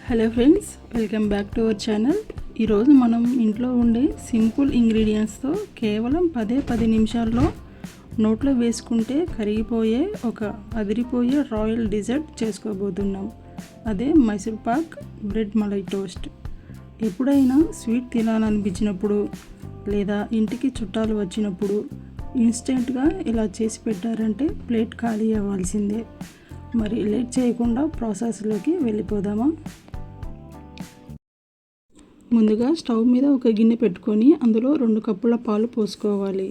Hello friends, welcome back to our channel. ఈరోజు మనం ఇంట్లో ఉండే సింపుల్ ఇంగ్రీడియంట్స్తో కేవలం 10 నిమిషాల్లో నోట్లో వేసుకుంటే కరిగిపోయే ఒక అదిరిపోయే రాయల్ డిజర్ట్ చేసుకోబోతున్నాం. అదే మైసూర్ పాక్ బ్రెడ్ మలై టోస్ట్. ఎప్పుడైనా స్వీట్ తినాలనిపించినప్పుడు లేదా ఇంటికి చుట్టాలు వచ్చినప్పుడు ఇన్స్టెంట్గా ఇలా చేసి పెట్టారంటే ప్లేట్ ఖాళీ అవ్వాల్సిందే. మరి లేట్ చేయకుండా ప్రాసెస్లోకి వెళ్ళిపోదామా? ముందుగా స్టవ్ మీద ఒక గిన్నె పెట్టుకొని అందులో 2 కప్పుల పాలు పోసుకోవాలి.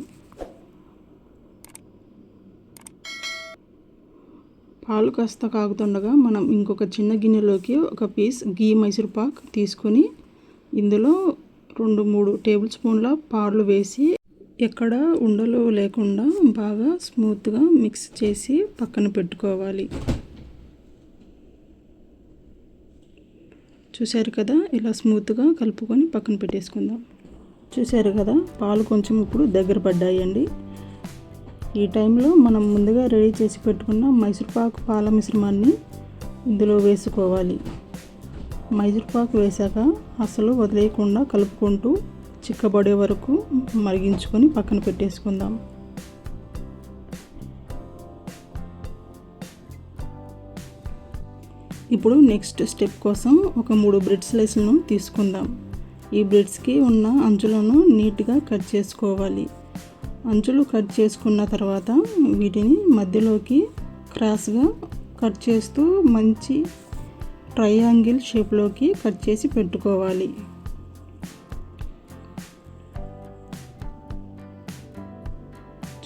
పాలు కాస్త కాగుతుండగా మనం ఇంకొక చిన్న గిన్నెలోకి ఒక పీస్ గీ మైసూర్ పాక్ తీసుకొని ఇందులో 2-3 టేబుల్ స్పూన్ల పాలు వేసి ఎక్కడ ఉండలు లేకుండా బాగా స్మూత్గా మిక్స్ చేసి పక్కన పెట్టుకోవాలి. చూశారు కదా, ఇలా స్మూత్గా కలుపుకొని పక్కన పెట్టేసుకుందాం. చూశారు కదా, పాలు కొంచెం ఇప్పుడు దగ్గర పడ్డాయండి. ఈ టైంలో మనం ముందుగా రెడీ చేసి పెట్టుకున్న మైసూర్పాకు పాల మిశ్రమాన్ని ఇందులో వేసుకోవాలి. మైసూర్పాకు వేశాక అసలు వదిలేయకుండా కలుపుకుంటూ చిక్కబడే వరకు మరిగించుకొని పక్కన పెట్టేసుకుందాం. ఇప్పుడు నెక్స్ట్ స్టెప్ కోసం ఒక 3 బ్రెడ్ స్లైస్లను తీసుకుందాం. ఈ బ్రెడ్స్కి ఉన్న అంచులను నీట్గా కట్ చేసుకోవాలి. అంచులు కట్ చేసుకున్న తర్వాత వీటిని మధ్యలోకి క్రాస్గా కట్ చేస్తూ మంచి ట్రయాంగిల్ షేప్లోకి కట్ చేసి పెట్టుకోవాలి.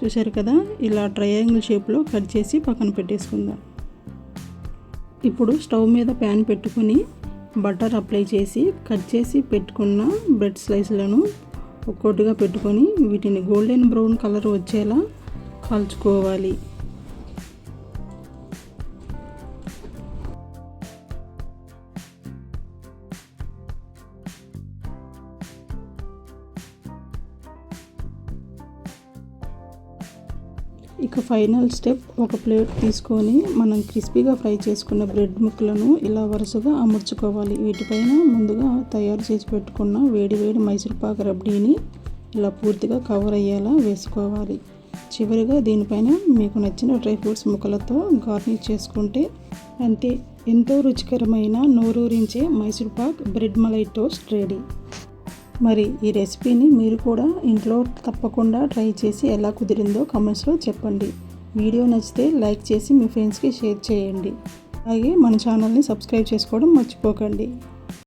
చూశారు కదా, ఇలా ట్రయాంగిల్ షేప్లో కట్ చేసి పక్కన పెట్టేసుకుందాం. ఇప్పుడు స్టవ్ మీద ప్యాన్ పెట్టుకుని బటర్ అప్లై చేసి కట్ చేసి పెట్టుకున్న బ్రెడ్ స్లైస్లను ఒక్కొక్కటిగా పెట్టుకొని వీటిని గోల్డెన్ బ్రౌన్ కలర్ వచ్చేలా కాల్చుకోవాలి. ఇక ఫైనల్ స్టెప్, ఒక ప్లేట్ తీసుకొని మనం క్రిస్పీగా ఫ్రై చేసుకున్న బ్రెడ్ ముక్కలను ఇలా వరుసగా అమర్చుకోవాలి. వీటిపైన ముందుగా తయారు చేసి పెట్టుకున్న వేడి మైసూర్పాక్ రబ్డీని ఇలా పూర్తిగా కవర్ అయ్యేలా వేసుకోవాలి. చివరిగా దీనిపైన మీకు నచ్చిన డ్రై ఫ్రూట్స్ ముక్కలతో గార్నిష్ చేసుకుంటే అంతే, ఎంతో రుచికరమైన నోరూరించే Mysore pak bread malai toast ready. మరి ఈ రెసిపీని మీరు కూడా ఇంట్లో తప్పకుండా ట్రై చేసి ఎలా కుదిరిందో కామెంట్స్లో చెప్పండి. వీడియో నచ్చితే లైక్ చేసి మీ ఫ్రెండ్స్కి షేర్ చేయండి. అలాగే మన ఛానల్ని సబ్స్క్రైబ్ చేసుకోవడం మర్చిపోకండి.